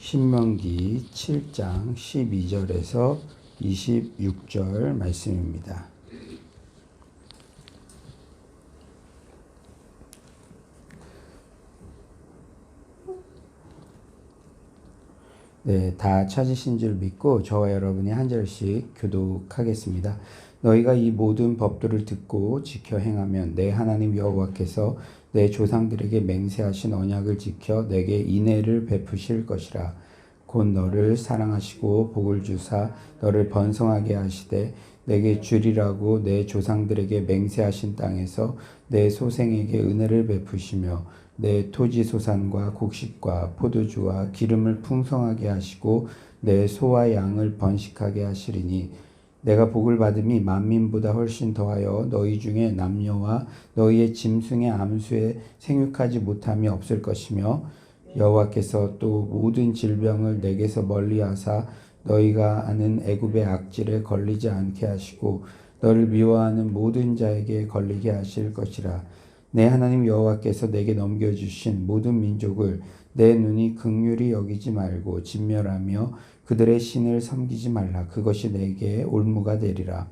신명기 7장 12절에서 26절 말씀입니다. 네, 다 찾으신 줄 믿고 저와 여러분이 한 절씩 교독하겠습니다. 너희가 이 모든 법도를 듣고 지켜 행하면 내 하나님 여호와께서 내 조상들에게 맹세하신 언약을 지켜 내게 인애를 베푸실 것이라. 곧 너를 사랑하시고 복을 주사 너를 번성하게 하시되 내게 주리라고 내 조상들에게 맹세하신 땅에서 내 소생에게 은혜를 베푸시며 내 토지 소산과 곡식과 포도주와 기름을 풍성하게 하시고 내 소와 양을 번식하게 하시리니 내가 복을 받음이 만민보다 훨씬 더하여 너희 중에 남녀와 너희의 짐승의 암수에 생육하지 못함이 없을 것이며 여호와께서 또 모든 질병을 내게서 멀리하사 너희가 아는 애굽의 악질에 걸리지 않게 하시고 너를 미워하는 모든 자에게 걸리게 하실 것이라. 내 하나님 여호와께서 내게 넘겨주신 모든 민족을 내 눈이 긍휼히 여기지 말고 진멸하며 그들의 신을 섬기지 말라. 그것이 내게 올무가 되리라.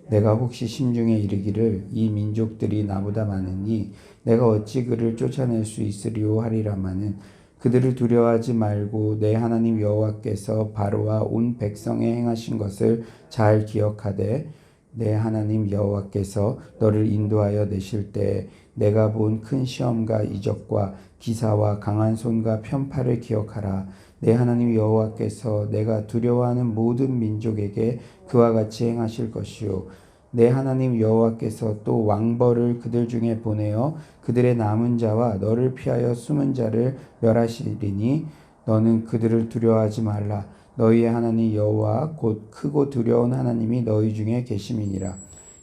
내가 혹시 심중에 이르기를 이 민족들이 나보다 많으니 내가 어찌 그를 쫓아낼 수 있으리요 하리라마는 그들을 두려워하지 말고 내 하나님 여호와께서 바로와 온 백성에 행하신 것을 잘 기억하되 내 하나님 여호와께서 너를 인도하여 내실 때 내가 본 큰 시험과 이적과 기사와 강한 손과 편팔을 기억하라. 내 하나님 여호와께서 내가 두려워하는 모든 민족에게 그와 같이 행하실 것이요 내 하나님 여호와께서 또 왕벌을 그들 중에 보내어 그들의 남은 자와 너를 피하여 숨은 자를 멸하시리니 너는 그들을 두려워하지 말라. 너희의 하나님 여호와 곧 크고 두려운 하나님이 너희 중에 계심이니라.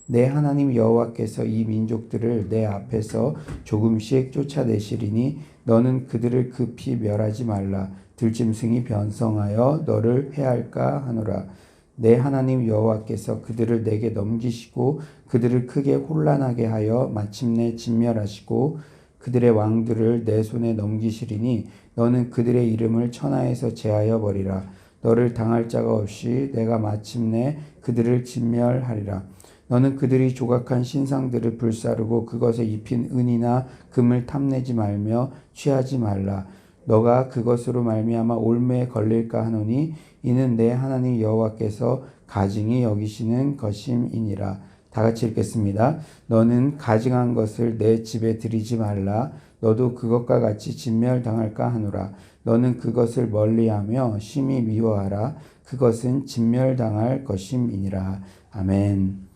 내 하나님 여호와께서 이 민족들을 내 앞에서 조금씩 쫓아내시리니 너는 그들을 급히 멸하지 말라. 들짐승이 변성하여 너를 해할까 하노라. 내 하나님 여호와께서 그들을 내게 넘기시고 그들을 크게 혼란하게 하여 마침내 진멸하시고 그들의 왕들을 내 손에 넘기시리니 너는 그들의 이름을 천하에서 제하여 버리라. 너를 당할 자가 없이 내가 마침내 그들을 진멸하리라. 너는 그들이 조각한 신상들을 불사르고 그것에 입힌 은이나 금을 탐내지 말며 취하지 말라. 너가 그것으로 말미암아 올무에 걸릴까 하노니 이는 내 하나님 여호와께서 가증히 여기시는 것임이니라. 다 같이 읽겠습니다. 너는 가증한 것을 내 집에 들이지 말라. 너도 그것과 같이 진멸당할까 하노라. 너는 그것을 멀리하며 심히 미워하라. 그것은 진멸당할 것임이니라. 아멘.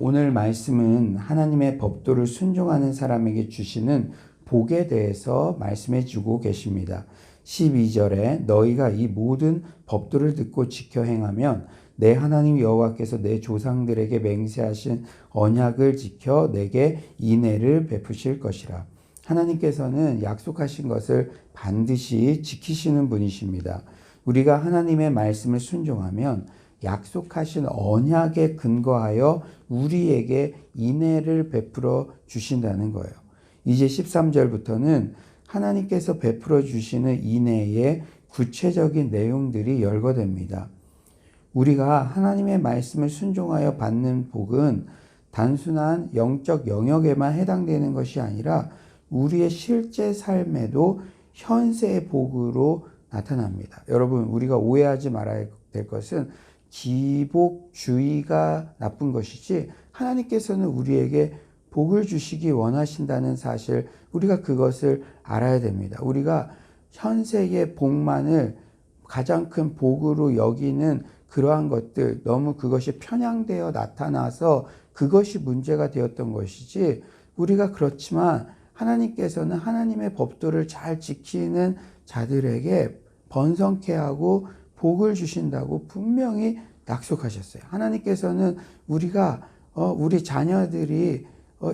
오늘 말씀은 하나님의 법도를 순종하는 사람에게 주시는 복에 대해서 말씀해 주고 계십니다. 12절에 너희가 이 모든 법도를 듣고 지켜 행하면 내 하나님 여호와께서 내 조상들에게 맹세하신 언약을 지켜 내게 인애를 베푸실 것이라. 하나님께서는 약속하신 것을 반드시 지키시는 분이십니다. 우리가 하나님의 말씀을 순종하면 약속하신 언약에 근거하여 우리에게 인애를 베풀어 주신다는 거예요. 이제 13절부터는 하나님께서 베풀어 주시는 인애의 구체적인 내용들이 열거됩니다. 우리가 하나님의 말씀을 순종하여 받는 복은 단순한 영적 영역에만 해당되는 것이 아니라 우리의 실제 삶에도 현세의 복으로 나타납니다. 여러분, 우리가 오해하지 말아야 될 것은 기복주의가 나쁜 것이지 하나님께서는 우리에게 복을 주시기 원하신다는 사실, 우리가 그것을 알아야 됩니다. 우리가 현세의 복만을 가장 큰 복으로 여기는 그러한 것들, 너무 그것이 편향되어 나타나서 그것이 문제가 되었던 것이지, 우리가 그렇지만 하나님께서는 하나님의 법도를 잘 지키는 자들에게 번성케 하고 복을 주신다고 분명히 약속하셨어요. 하나님께서는 우리가 우리 자녀들이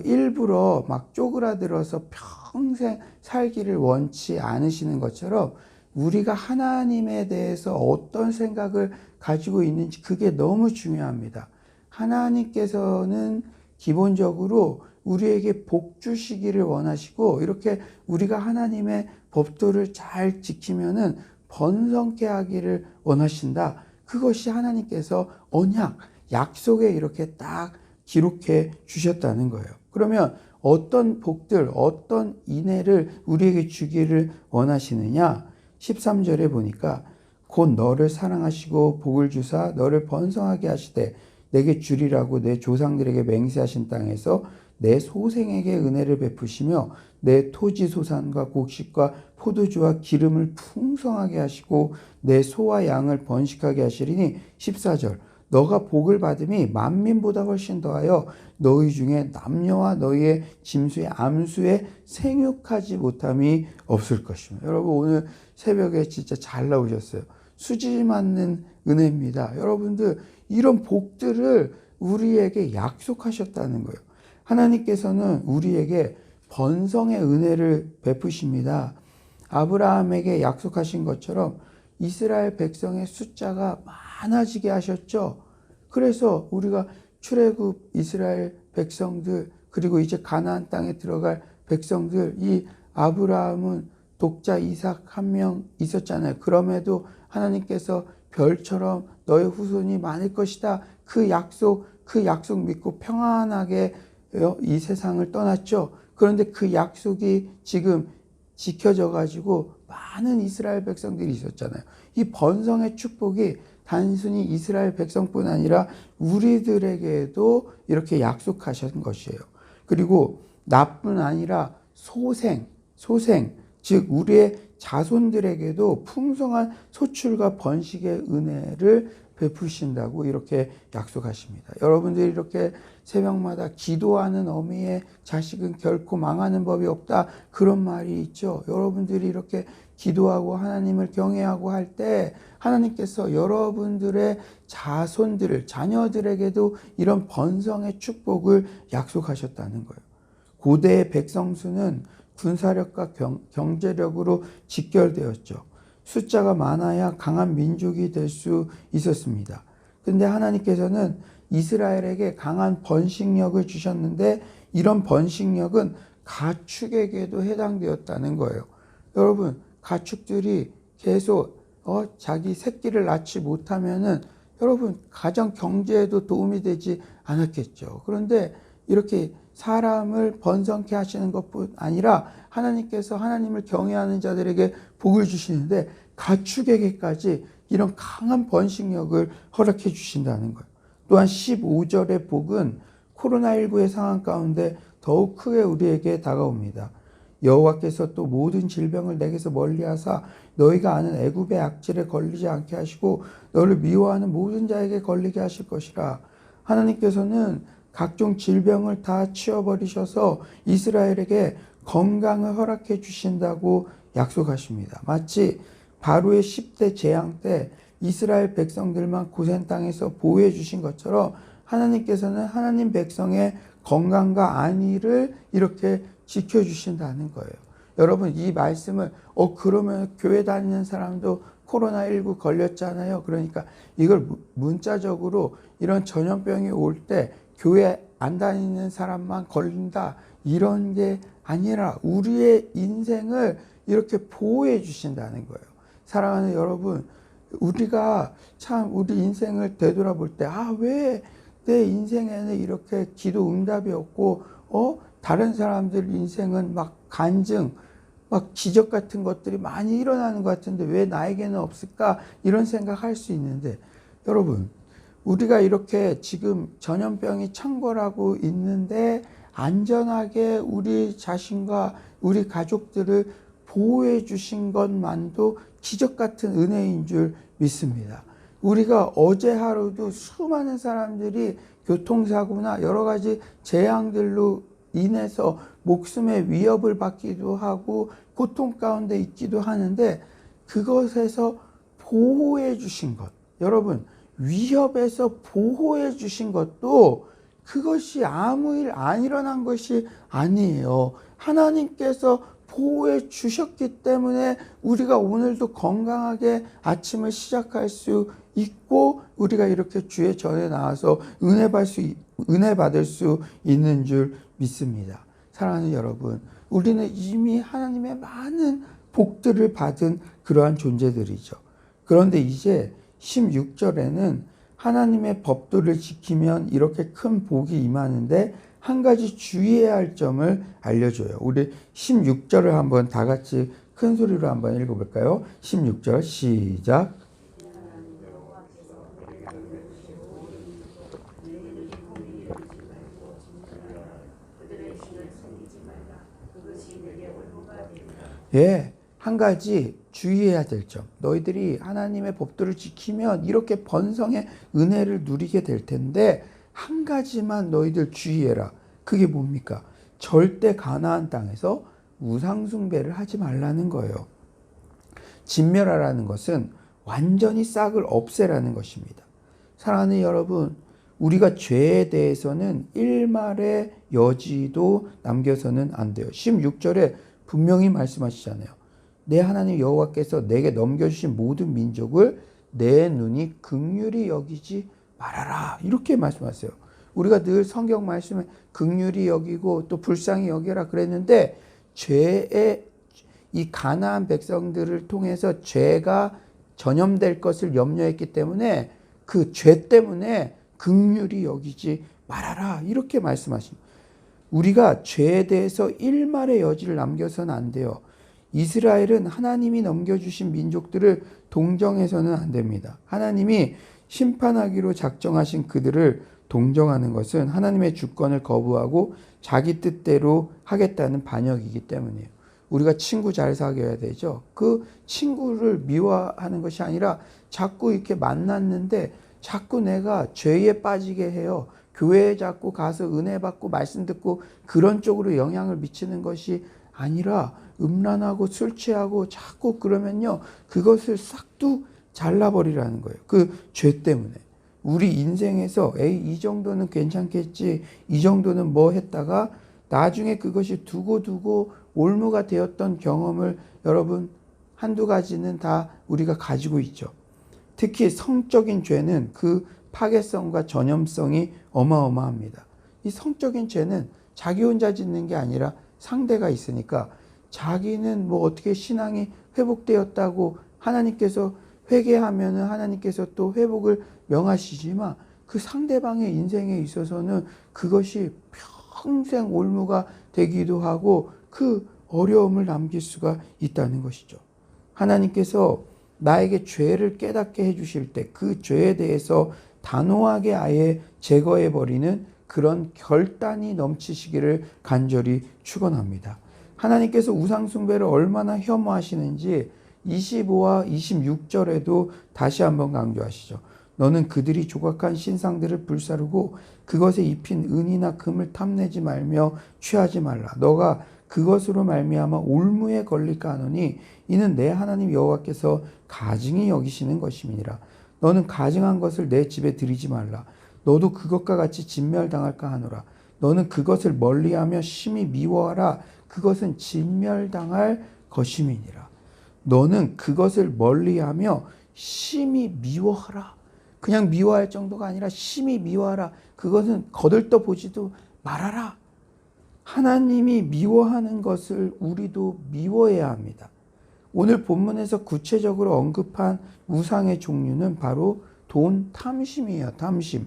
일부러 막 쪼그라들어서 평생 살기를 원치 않으시는 것처럼 우리가 하나님에 대해서 어떤 생각을 가지고 있는지 그게 너무 중요합니다. 하나님께서는 기본적으로 우리에게 복 주시기를 원하시고 이렇게 우리가 하나님의 법도를 잘 지키면은 번성케 하기를 원하신다. 그것이 하나님께서 언약, 약속에 이렇게 딱 기록해 주셨다는 거예요. 그러면 어떤 복들, 어떤 인애를 우리에게 주기를 원하시느냐? 13절에 보니까 곧 너를 사랑하시고 복을 주사 너를 번성하게 하시되 내게 주리라고 내 조상들에게 맹세하신 땅에서 내 소생에게 은혜를 베푸시며 내 토지 소산과 곡식과 포도주와 기름을 풍성하게 하시고 내 소와 양을 번식하게 하시리니 14절 너가 복을 받음이 만민보다 훨씬 더하여 너희 중에 남녀와 너희의 짐수의 암수에 생육하지 못함이 없을 것이며. 여러분 오늘 새벽에 진짜 잘 나오셨어요. 수지 맞는 은혜입니다. 여러분들 이런 복들을 우리에게 약속하셨다는 거예요. 하나님께서는 우리에게 번성의 은혜를 베푸십니다. 아브라함에게 약속하신 것처럼 이스라엘 백성의 숫자가 많아지게 하셨죠. 그래서 우리가 출애굽 이스라엘 백성들 그리고 이제 가나안 땅에 들어갈 백성들 이 아브라함은 독자 이삭 한 명 있었잖아요. 그럼에도 하나님께서 별처럼 너의 후손이 많을 것이다. 그 약속 믿고 평안하게 이 세상을 떠났죠. 그런데 그 약속이 지금 지켜져 가지고 많은 이스라엘 백성들이 있었잖아요. 이 번성의 축복이 단순히 이스라엘 백성뿐 아니라 우리들에게도 이렇게 약속하신 것이에요. 그리고 나뿐 아니라 소생, 즉 우리의 자손들에게도 풍성한 소출과 번식의 은혜를 베푸신다고 이렇게 약속하십니다. 여러분들이 이렇게 새벽마다 기도하는 어미의 자식은 결코 망하는 법이 없다. 그런 말이 있죠. 여러분들이 이렇게 기도하고 하나님을 경외하고 할 때 하나님께서 여러분들의 자녀들에게도 이런 번성의 축복을 약속하셨다는 거예요. 고대의 백성수는 군사력과 경제력으로 직결되었죠. 숫자가 많아야 강한 민족이 될 수 있었습니다. 근데 하나님께서는 이스라엘에게 강한 번식력을 주셨는데 이런 번식력은 가축에게도 해당되었다는 거예요. 여러분, 가축들이 계속 자기 새끼를 낳지 못하면은 여러분 가정 경제에도 도움이 되지 않았겠죠. 그런데 이렇게 사람을 번성케 하시는 것뿐 아니라 하나님께서 하나님을 경외하는 자들에게 복을 주시는데 가축에게까지 이런 강한 번식력을 허락해 주신다는 거예요. 또한 15절의 복은 코로나19의 상황 가운데 더욱 크게 우리에게 다가옵니다. 여호와께서 또 모든 질병을 내게서 멀리하사 너희가 아는 애굽의 악질에 걸리지 않게 하시고 너를 미워하는 모든 자에게 걸리게 하실 것이라. 하나님께서는 각종 질병을 다 치워버리셔서 이스라엘에게 건강을 허락해 주신다고 약속하십니다. 마치 바로의 10대 재앙 때 이스라엘 백성들만 고센 땅에서 보호해 주신 것처럼 하나님께서는 하나님 백성의 건강과 안위를 이렇게 지켜주신다는 거예요. 여러분 이 말씀을 그러면 교회 다니는 사람도 코로나19 걸렸잖아요. 그러니까 이걸 문자적으로 이런 전염병이 올 때 교회 안 다니는 사람만 걸린다 이런 게 아니라 우리의 인생을 이렇게 보호해 주신다는 거예요. 사랑하는 여러분, 우리가 참 우리 인생을 되돌아볼 때 왜 내 인생에는 이렇게 기도 응답이 없고 다른 사람들 인생은 막 간증 막 기적 같은 것들이 많이 일어나는 것 같은데 왜 나에게는 없을까 이런 생각할 수 있는데 여러분 우리가 이렇게 지금 전염병이 창궐하고 있는데 안전하게 우리 자신과 우리 가족들을 보호해 주신 것만도 기적 같은 은혜인 줄 믿습니다. 우리가 어제 하루도 수많은 사람들이 교통사고나 여러 가지 재앙들로 인해서 목숨의 위협을 받기도 하고 고통 가운데 있기도 하는데 그것에서 보호해 주신 것, 여러분 위협에서 보호해 주신 것도 그것이 아무 일 안 일어난 것이 아니에요. 하나님께서 보호해 주셨기 때문에 우리가 오늘도 건강하게 아침을 시작할 수 있고 우리가 이렇게 주의 전에 나와서 은혜 받을 수 있는 줄 믿습니다. 사랑하는 여러분, 우리는 이미 하나님의 많은 복들을 받은 그러한 존재들이죠. 그런데 이제 16절에는 하나님의 법도를 지키면 이렇게 큰 복이 임하는데 한 가지 주의해야 할 점을 알려줘요. 우리 16절을 한번 다 같이 큰 소리로 한번 읽어볼까요? 16절 시작. 예, 한 가지 주의해야 될 점. 너희들이 하나님의 법도를 지키면 이렇게 번성의 은혜를 누리게 될 텐데 한 가지만 너희들 주의해라. 그게 뭡니까? 절대 가나안 땅에서 우상숭배를 하지 말라는 거예요. 진멸하라는 것은 완전히 싹을 없애라는 것입니다. 사랑하는 여러분, 우리가 죄에 대해서는 일말의 여지도 남겨서는 안 돼요. 16절에 분명히 말씀하시잖아요. 내 하나님 여호와께서 내게 넘겨주신 모든 민족을 내 눈이 긍휼히 여기지 말아라. 이렇게 말씀하세요. 우리가 늘 성경 말씀에 긍휼히 여기고 또 불쌍히 여겨라 그랬는데 죄의 이 가나안 백성들을 통해서 죄가 전염될 것을 염려했기 때문에 그 죄 때문에 긍휼히 여기지 말아라. 이렇게 말씀하십니다. 우리가 죄에 대해서 일말의 여지를 남겨서는 안 돼요. 이스라엘은 하나님이 넘겨주신 민족들을 동정해서는 안 됩니다. 하나님이 심판하기로 작정하신 그들을 동정하는 것은 하나님의 주권을 거부하고 자기 뜻대로 하겠다는 반역이기 때문이에요. 우리가 친구 잘 사귀어야 되죠. 그 친구를 미워하는 것이 아니라 자꾸 이렇게 만났는데 자꾸 내가 죄에 빠지게 해요. 교회에 자꾸 가서 은혜 받고 말씀 듣고 그런 쪽으로 영향을 미치는 것이 아니라 음란하고 술 취하고 자꾸 그러면요. 그것을 싹둑 잘라버리라는 거예요. 그 죄 때문에. 우리 인생에서 에이 이 정도는 괜찮겠지. 이 정도는 뭐 했다가 나중에 그것이 두고두고 올무가 되었던 경험을 여러분 한두 가지는 다 우리가 가지고 있죠. 특히 성적인 죄는 그 파괴성과 전염성이 어마어마합니다. 이 성적인 죄는 자기 혼자 짓는 게 아니라 상대가 있으니까 자기는 뭐 어떻게 신앙이 회복되었다고 하나님께서 회개하면은 하나님께서 또 회복을 명하시지만 그 상대방의 인생에 있어서는 그것이 평생 올무가 되기도 하고 그 어려움을 남길 수가 있다는 것이죠. 하나님께서 나에게 죄를 깨닫게 해주실 때 그 죄에 대해서 단호하게 아예 제거해버리는 그런 결단이 넘치시기를 간절히 축원합니다. 하나님께서 우상숭배를 얼마나 혐오하시는지 25와 26절에도 다시 한번 강조하시죠. 너는 그들이 조각한 신상들을 불사르고 그것에 입힌 은이나 금을 탐내지 말며 취하지 말라. 너가 그것으로 말미암아 올무에 걸릴까 하노니 이는 내 하나님 여호와께서 가증히 여기시는 것임이니라. 너는 가증한 것을 내 집에 들이지 말라. 너도 그것과 같이 진멸당할까 하노라. 너는 그것을 멀리하며 심히 미워하라. 그것은 진멸당할 것임이니라. 너는 그것을 멀리하며 심히 미워하라. 그냥 미워할 정도가 아니라 심히 미워하라. 그것은 거들떠 보지도 말아라. 하나님이 미워하는 것을 우리도 미워해야 합니다. 오늘 본문에서 구체적으로 언급한 우상의 종류는 바로 돈 탐심이에요. 탐심.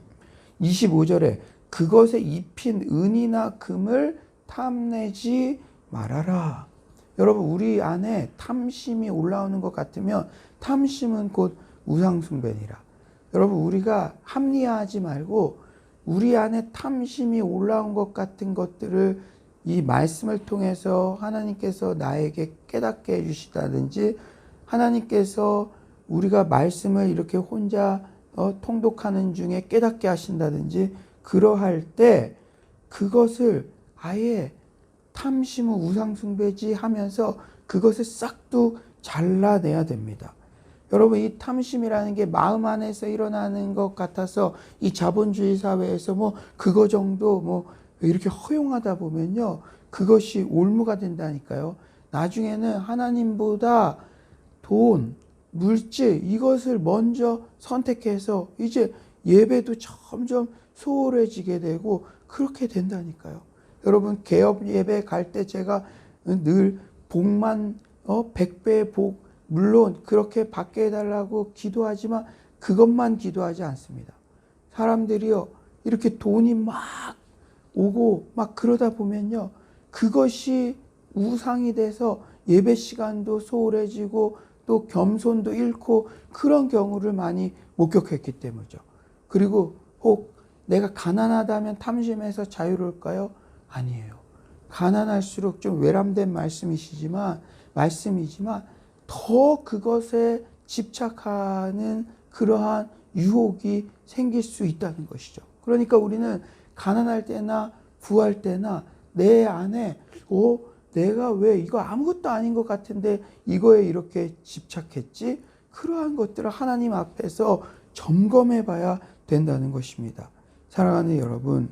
25절에 그것에 입힌 은이나 금을 탐내지 말아라. 여러분 우리 안에 탐심이 올라오는 것 같으면 탐심은 곧 우상숭배니라. 여러분 우리가 합리화하지 말고 우리 안에 탐심이 올라온 것 같은 것들을 이 말씀을 통해서 하나님께서 나에게 깨닫게 해주시다든지 하나님께서 우리가 말씀을 이렇게 혼자 통독하는 중에 깨닫게 하신다든지 그러할 때 그것을 아예 탐심은 우상숭배지 하면서 그것을 싹둑 잘라내야 됩니다. 여러분 이 탐심이라는 게 마음 안에서 일어나는 것 같아서 이 자본주의 사회에서 뭐 그거 정도 뭐 이렇게 허용하다 보면요 그것이 올무가 된다니까요. 나중에는 하나님보다 돈, 물질 이것을 먼저 선택해서 이제 예배도 점점 소홀해지게 되고 그렇게 된다니까요. 여러분 개업 예배 갈 때 제가 늘 복만 100배의 복, 물론 그렇게 받게 해달라고 기도하지만 그것만 기도하지 않습니다. 사람들이요, 이렇게 돈이 막 오고 막 그러다 보면요, 그것이 우상이 돼서 예배 시간도 소홀해지고 또 겸손도 잃고 그런 경우를 많이 목격했기 때문이죠. 그리고 혹 내가 가난하다면 탐심에서 자유로울까요? 아니에요. 가난할수록 좀 외람된 말씀이지만 더 그것에 집착하는 그러한 유혹이 생길 수 있다는 것이죠. 그러니까 우리는 가난할 때나 부할 때나 내 안에 내가 왜 이거 아무것도 아닌 것 같은데 이거에 이렇게 집착했지? 그러한 것들을 하나님 앞에서 점검해 봐야 된다는 것입니다. 사랑하는 여러분,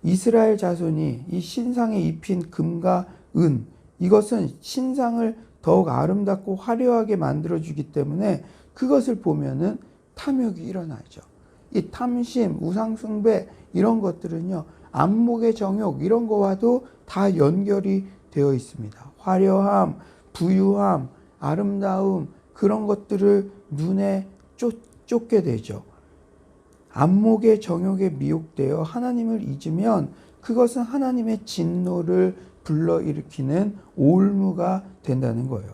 이스라엘 자손이 이 신상에 입힌 금과 은, 이것은 신상을 더욱 아름답고 화려하게 만들어주기 때문에 그것을 보면은 탐욕이 일어나죠. 이 탐심, 우상숭배 이런 것들은요, 안목의 정욕 이런 거와도 다 연결이 되어 있습니다. 화려함, 부유함, 아름다움 그런 것들을 눈에 쫓게 되죠. 안목의 정욕에 미혹되어 하나님을 잊으면 그것은 하나님의 진노를 불러일으키는 올무가 된다는 거예요.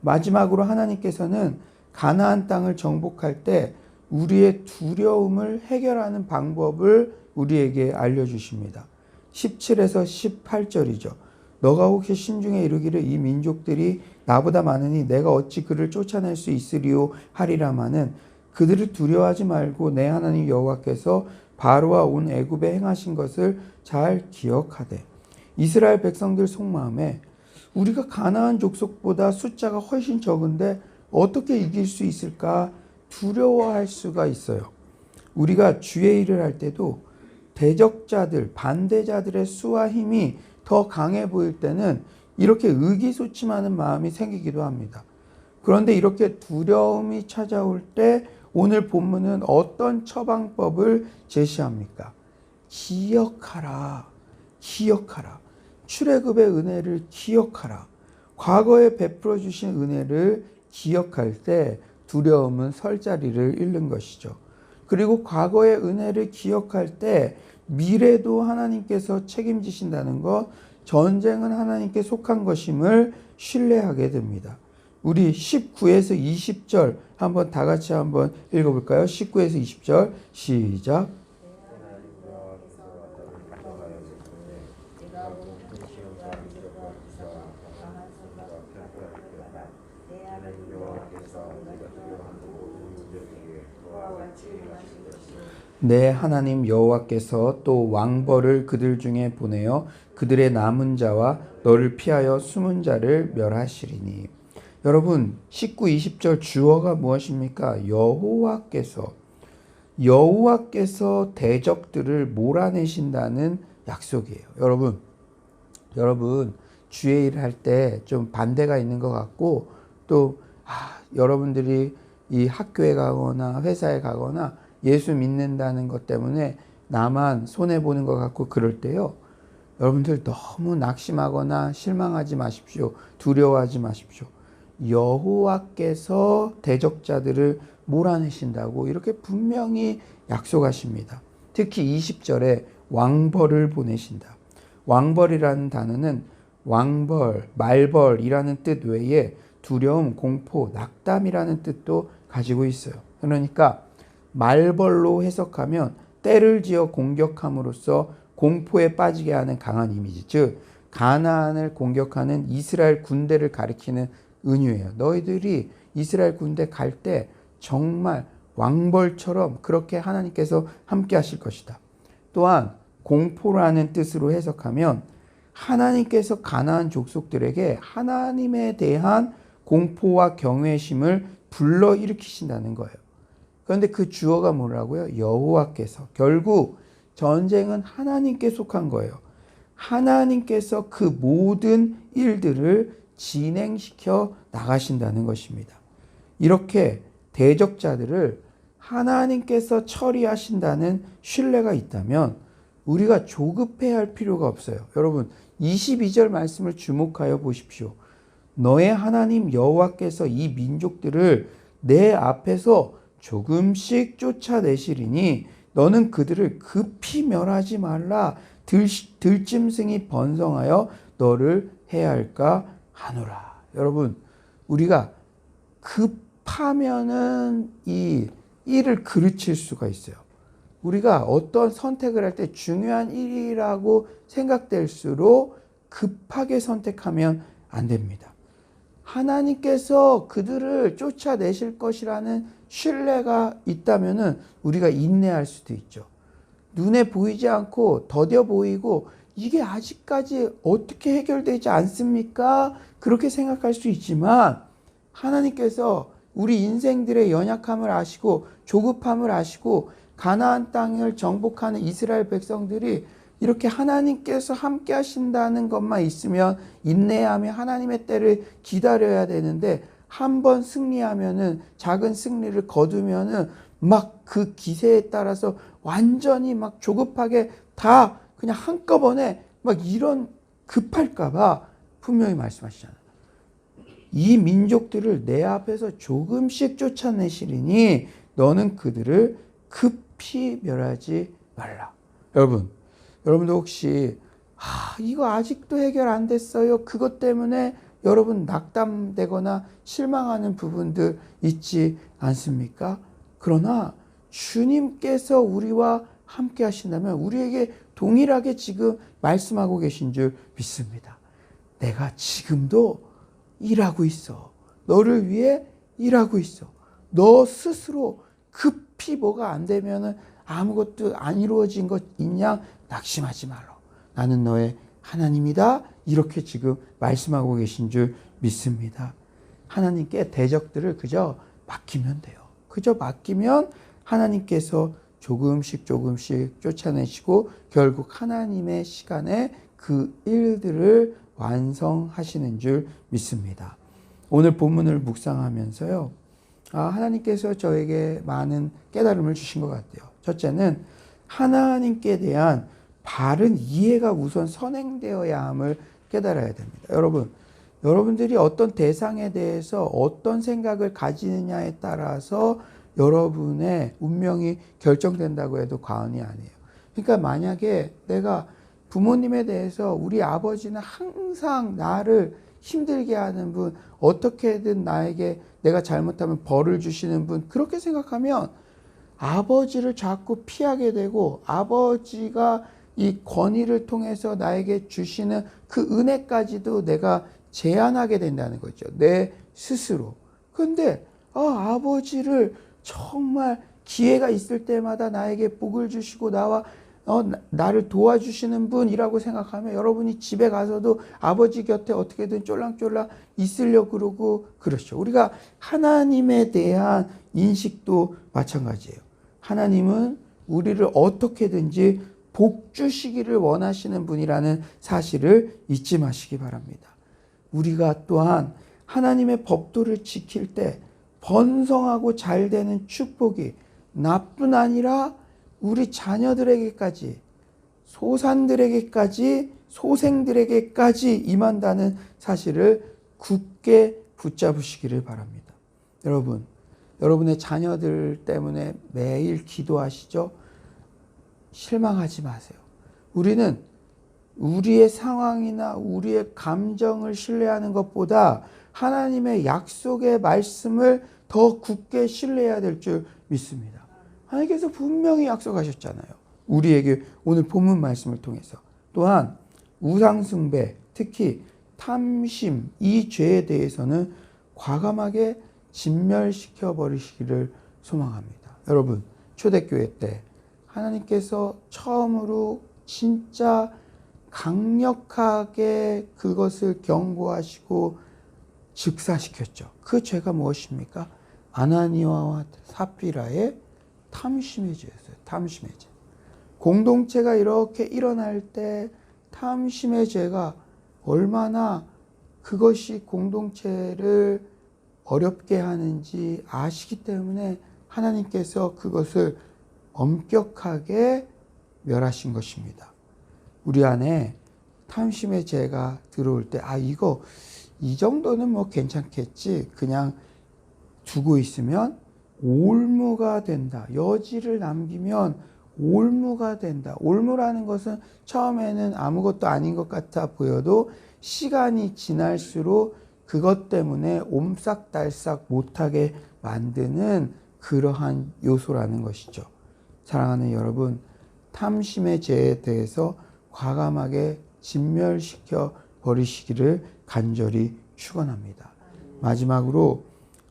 마지막으로 하나님께서는 가나안 땅을 정복할 때 우리의 두려움을 해결하는 방법을 우리에게 알려주십니다. 17에서 18절이죠. 너가 혹시 심중에 이르기를 이 민족들이 나보다 많으니 내가 어찌 그를 쫓아낼 수 있으리요 하리라마는 그들을 두려워하지 말고 내 하나님 여호와께서 바로와 온 애굽에 행하신 것을 잘 기억하되 이스라엘 백성들 속마음에 우리가 가나안 족속보다 숫자가 훨씬 적은데 어떻게 이길 수 있을까 두려워할 수가 있어요. 우리가 주의 일을 할 때도 대적자들, 반대자들의 수와 힘이 더 강해 보일 때는 이렇게 의기소침하는 마음이 생기기도 합니다. 그런데 이렇게 두려움이 찾아올 때 오늘 본문은 어떤 처방법을 제시합니까? 기억하라. 출애굽의 은혜를 기억하라. 과거에 베풀어 주신 은혜를 기억할 때 두려움은 설 자리를 잃는 것이죠. 그리고 과거의 은혜를 기억할 때 미래도 하나님께서 책임지신다는 것, 전쟁은 하나님께 속한 것임을 신뢰하게 됩니다. 우리 19에서 20절 한번 다 같이 한번 읽어볼까요? 19에서 20절 시작. 내 하나님 여호와께서 또 왕벌을 그들 중에 보내어 그들의 남은 자와 너를 피하여 숨은 자를 멸하시리니. 여러분 19, 20절 주어가 무엇입니까? 여호와께서 대적들을 몰아내신다는 약속이에요. 여러분 주의 일을 할 때 좀 반대가 있는 것 같고 또 여러분들이 이 학교에 가거나 회사에 가거나 예수 믿는다는 것 때문에 나만 손해보는 것 같고 그럴 때요. 여러분들 너무 낙심하거나 실망하지 마십시오. 두려워하지 마십시오. 여호와께서 대적자들을 몰아내신다고 이렇게 분명히 약속하십니다. 특히 20절에 왕벌을 보내신다. 왕벌이라는 단어는 왕벌, 말벌이라는 뜻 외에 두려움, 공포, 낙담이라는 뜻도 가지고 있어요. 그러니까 말벌로 해석하면 때를 지어 공격함으로써 공포에 빠지게 하는 강한 이미지, 즉 가나안을 공격하는 이스라엘 군대를 가리키는 은유예요. 너희들이 이스라엘 군대 갈 때 정말 왕벌처럼 그렇게 하나님께서 함께 하실 것이다. 또한 공포라는 뜻으로 해석하면 하나님께서 가나안 족속들에게 하나님에 대한 공포와 경외심을 불러일으키신다는 거예요. 그런데 그 주어가 뭐라고요? 여호와께서. 결국 전쟁은 하나님께 속한 거예요. 하나님께서 그 모든 일들을 진행시켜 나가신다는 것입니다. 이렇게 대적자들을 하나님께서 처리하신다는 신뢰가 있다면 우리가 조급해할 필요가 없어요. 여러분 22절 말씀을 주목하여 보십시오. 너의 하나님 여호와께서 이 민족들을 내 앞에서 조금씩 쫓아내시리니 너는 그들을 급히 멸하지 말라. 들짐승이 번성하여 너를 해할까 하노라. 여러분, 우리가 급하면은 이 일을 그르칠 수가 있어요. 우리가 어떤 선택을 할 때 중요한 일이라고 생각될수록 급하게 선택하면 안 됩니다. 하나님께서 그들을 쫓아내실 것이라는 신뢰가 있다면은 우리가 인내할 수도 있죠. 눈에 보이지 않고 더뎌 보이고 이게 아직까지 어떻게 해결되지 않습니까? 그렇게 생각할 수 있지만 하나님께서 우리 인생들의 연약함을 아시고 조급함을 아시고 가나안 땅을 정복하는 이스라엘 백성들이 이렇게 하나님께서 함께 하신다는 것만 있으면 인내하며 하나님의 때를 기다려야 되는데 한 번 승리하면은 작은 승리를 거두면은 막 그 기세에 따라서 완전히 막 조급하게 다 그냥 한꺼번에 막 이런 급할까봐 분명히 말씀하시잖아요. 이 민족들을 내 앞에서 조금씩 쫓아내시리니 너는 그들을 급히 멸하지 말라. 여러분도 혹시 이거 아직도 해결 안 됐어요. 그것 때문에 여러분 낙담되거나 실망하는 부분들 있지 않습니까? 그러나 주님께서 우리와 함께 하신다면 우리에게 동일하게 지금 말씀하고 계신 줄 믿습니다. 내가 지금도 일하고 있어. 너를 위해 일하고 있어. 너 스스로 급히 뭐가 안 되면은 아무것도 안 이루어진 것 있냐? 낙심하지 말라. 나는 너의 하나님이다. 이렇게 지금 말씀하고 계신 줄 믿습니다. 하나님께 대적들을 그저 맡기면 돼요. 그저 맡기면 하나님께서 조금씩 쫓아내시고 결국 하나님의 시간에 그 일들을 완성하시는 줄 믿습니다. 오늘 본문을 묵상하면서요. 하나님께서 저에게 많은 깨달음을 주신 것 같아요. 첫째는 하나님께 대한 바른 이해가 우선 선행되어야 함을 깨달아야 됩니다. 여러분들이 어떤 대상에 대해서 어떤 생각을 가지느냐에 따라서 여러분의 운명이 결정된다고 해도 과언이 아니에요. 그러니까 만약에 내가 부모님에 대해서 우리 아버지는 항상 나를 힘들게 하는 분, 어떻게든 나에게 내가 잘못하면 벌을 주시는 분, 그렇게 생각하면 아버지를 자꾸 피하게 되고 아버지가 이 권위를 통해서 나에게 주시는 그 은혜까지도 내가 제한하게 된다는 거죠. 내 스스로. 그런데 아버지를 정말 기회가 있을 때마다 나에게 복을 주시고 나를 도와주시는 분이라고 생각하면 여러분이 집에 가서도 아버지 곁에 어떻게든 쫄랑쫄랑 있으려고 그러고 그렇죠. 우리가 하나님에 대한 인식도 마찬가지예요. 하나님은 우리를 어떻게든지 복 주시기를 원하시는 분이라는 사실을 잊지 마시기 바랍니다. 우리가 또한 하나님의 법도를 지킬 때 번성하고 잘 되는 축복이 나뿐 아니라 우리 자녀들에게까지, 소산들에게까지, 소생들에게까지 임한다는 사실을 굳게 붙잡으시기를 바랍니다. 여러분의 자녀들 때문에 매일 기도하시죠? 실망하지 마세요. 우리는 우리의 상황이나 우리의 감정을 신뢰하는 것보다 하나님의 약속의 말씀을 더 굳게 신뢰해야 될 줄 믿습니다. 하나님께서 분명히 약속하셨잖아요. 우리에게 오늘 본문 말씀을 통해서. 또한 우상숭배, 특히 탐심, 이 죄에 대해서는 과감하게 진멸시켜 버리시기를 소망합니다. 여러분, 초대교회 때 하나님께서 처음으로 진짜 강력하게 그것을 경고하시고 즉사시켰죠. 그 죄가 무엇입니까? 아나니아와 삽비라의 탐심의 죄였어요. 탐심의 죄. 공동체가 이렇게 일어날 때 탐심의 죄가 얼마나 그것이 공동체를 어렵게 하는지 아시기 때문에 하나님께서 그것을 엄격하게 멸하신 것입니다. 우리 안에 탐심의 죄가 들어올 때 이거 이 정도는 뭐 괜찮겠지. 그냥 두고 있으면 올무가 된다. 여지를 남기면 올무가 된다. 올무라는 것은 처음에는 아무것도 아닌 것 같아 보여도 시간이 지날수록 그것 때문에 옴싹달싹 못하게 만드는 그러한 요소라는 것이죠. 사랑하는 여러분, 탐심의 죄에 대해서 과감하게 진멸시켜 버리시기를 간절히 축원합니다. 마지막으로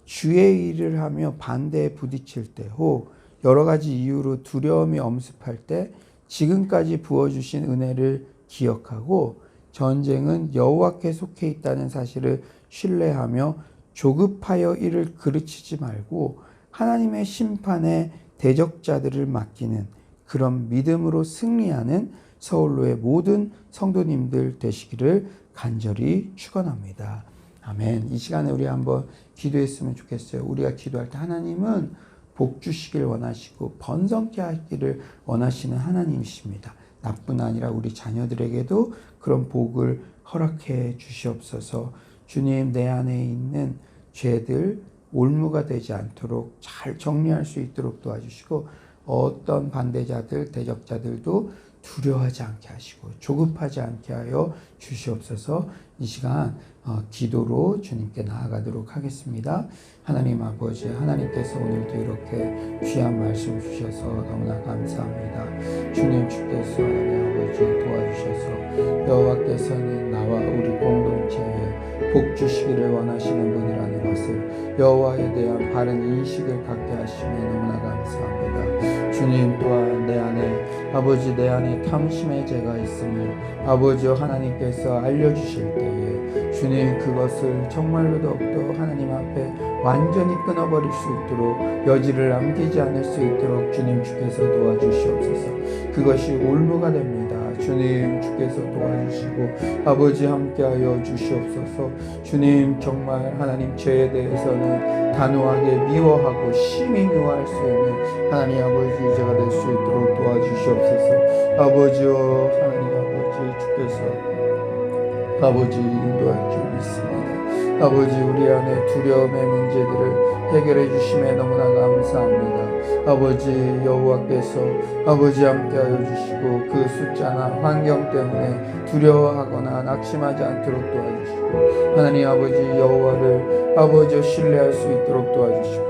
주의 일을 하며 반대에 부딪힐 때, 혹 여러 가지 이유로 두려움이 엄습할 때 지금까지 부어주신 은혜를 기억하고 전쟁은 여호와께 속해 있다는 사실을 신뢰하며 조급하여 이를 그르치지 말고 하나님의 심판에 대적자들을 맡기는 그런 믿음으로 승리하는 서울로의 모든 성도님들 되시기를 간절히 축원합니다. 아멘. 이 시간에 우리 한번 기도했으면 좋겠어요. 우리가 기도할 때 하나님은 복 주시길 원하시고 번성케 하기를 원하시는 하나님이십니다. 나뿐 아니라 우리 자녀들에게도 그런 복을 허락해 주시옵소서. 주님, 내 안에 있는 죄들 올무가 되지 않도록 잘 정리할 수 있도록 도와주시고 어떤 반대자들, 대적자들도 두려워하지 않게 하시고 조급하지 않게 하여 주시옵소서. 이 시간 기도로 주님께 나아가도록 하겠습니다. 하나님 아버지, 하나님께서 오늘도 이렇게 귀한 말씀 주셔서 너무나 감사합니다. 주님, 주께서 하나님 아버지 도와주셔서 여호와께서는 나와 우리 공동체에 복 주시기를 원하시는 분이라는 것을, 여호와에 대한 바른 인식을 갖게 하시며 너무나 감사합니다. 주님, 또한 내 안에 아버지, 내 안에 탐심의 죄가 있음을 아버지 하나님께서 알려주실 때에 주님, 그것을 정말로 더욱더 하나님 앞에 완전히 끊어버릴 수 있도록 여지를 남기지 않을 수 있도록 주님 주께서 도와주시옵소서. 그것이 올무가 됩니다. 주님 주께서 도와주시고 아버지 함께하여 주시옵소서. 주님, 정말 하나님 죄에 대해서는 단호하게 미워하고 심히 미워할 수 있는 하나님 아버지 제가 될 수 있도록 도와주시옵소서. 아버지여, 하나님 아버지 주께서 아버지 인도할 줄 믿습니다. 아버지, 우리 안에 두려움의 문제들을 해결해 주심에 너무나 감사합니다. 아버지, 여호와께서 아버지 함께하여 주시고 그 숫자나 환경 때문에 두려워하거나 낙심하지 않도록 도와주시고 하나님 아버지, 여호와를 아버지 신뢰할 수 있도록 도와주시고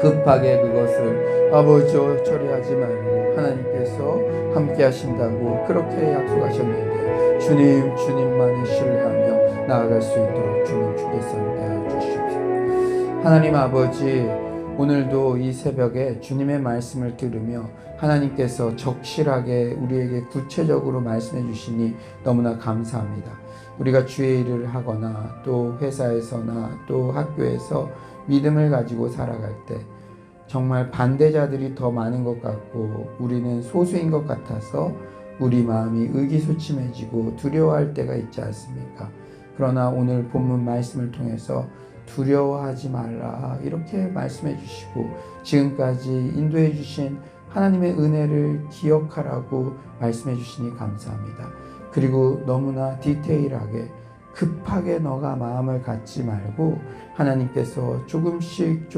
급하게 그것을 아버지 처리하지 말고 하나님께서 함께 하신다고 그렇게 약속하셨는데 주님만을 신뢰하며 나아갈 수 있도록 주님 주께서 함께하여 주시옵소서. 하나님 아버지, 오늘도 이 새벽에 주님의 말씀을 들으며 하나님께서 적실하게 우리에게 구체적으로 말씀해 주시니 너무나 감사합니다. 우리가 주의 일을 하거나 또 회사에서나 또 학교에서 믿음을 가지고 살아갈 때 정말 반대자들이 더 많은 것 같고 우리는 소수인 것 같아서 우리 마음이 의기소침해지고 두려워할 때가 있지 않습니까? 그러나 오늘 본문 말씀을 통해서 두려워하지 말라 이렇게 말씀해 주시고 지금까지 인도해 주신 하나님의 은혜를 기억하라고 말씀해 주시니 감사합니다. 그리고 너무나 디테일하게 급하게 너가 마음을 갖지 말고 하나님께서 조금씩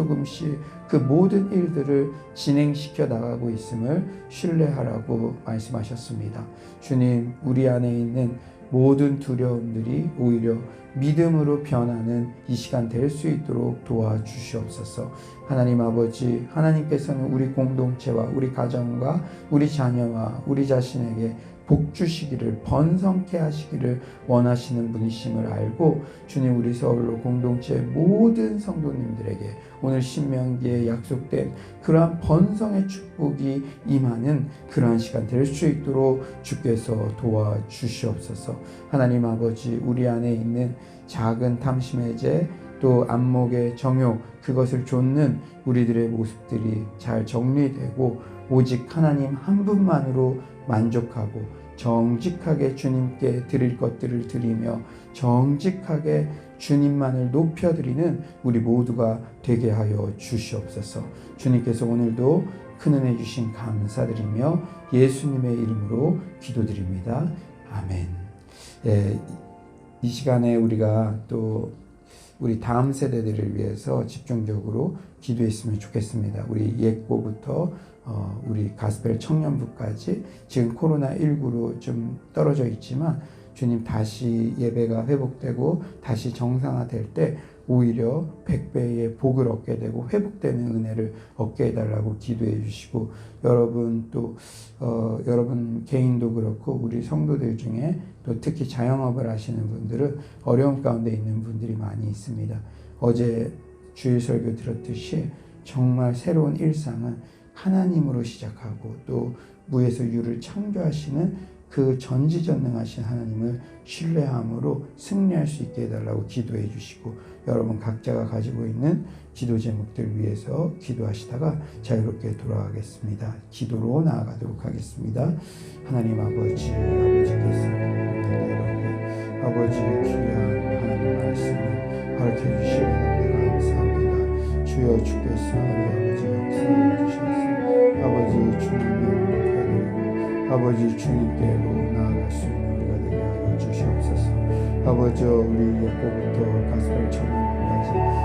그 모든 일들을 진행시켜 나가고 있음을 신뢰하라고 말씀하셨습니다. 주님, 우리 안에 있는 모든 두려움들이 오히려 믿음으로 변하는 이 시간 될 수 있도록 도와주시옵소서. 하나님 아버지, 하나님께서는 우리 공동체와 우리 가정과 우리 자녀와 우리 자신에게 복 주시기를 번성케 하시기를 원하시는 분이심을 알고 주님, 우리 서울로 공동체 모든 성도님들에게 오늘 신명기에 약속된 그러한 번성의 축복이 임하는 그러한 시간 될 수 있도록 주께서 도와주시옵소서. 하나님 아버지, 우리 안에 있는 작은 탐심의 죄 또 안목의 정욕, 그것을 좇는 우리들의 모습들이 잘 정리되고 오직 하나님 한 분만으로 만족하고 정직하게 주님께 드릴 것들을 드리며 정직하게 주님만을 높여드리는 우리 모두가 되게 하여 주시옵소서. 주님께서 오늘도 큰 은혜 주신 감사드리며 예수님의 이름으로 기도드립니다. 아멘. 이 시간에 우리가 또 우리 다음 세대들을 위해서 집중적으로 기도했으면 좋겠습니다. 우리 예고부터 우리 가스펠 청년부까지 지금 코로나19로 좀 떨어져 있지만 주님 다시 예배가 회복되고 다시 정상화될 때 오히려 100배의 복을 얻게 되고 회복되는 은혜를 얻게 해달라고 기도해 주시고, 여러분 또 여러분 개인도 그렇고 우리 성도들 중에 또 특히 자영업을 하시는 분들은 어려움 가운데 있는 분들이 많이 있습니다. 어제 주일 설교 들었듯이 정말 새로운 일상은 하나님으로 시작하고 또 무에서 유를 창조하시는 그 전지전능하신 하나님을 신뢰함으로 승리할 수 있게 해달라고 기도해 주시고, 여러분 각자가 가지고 있는 기도 제목들 위해서 기도하시다가 자유롭게 돌아가겠습니다. 기도로 나아가도록 하겠습니다. 하나님 아버지께서 여러분의 아버지 귀한 하나님 말씀을 가르쳐 주시면 내가 감사합니다. 주여 주께서 우리 아버지 역사해 주셔서 아버지 주님을 아버지 주님께로 나아갈 수 있는 우리가 되게 하여 주시옵소서. 아버지 우리 예고부터 가스펠 청년까지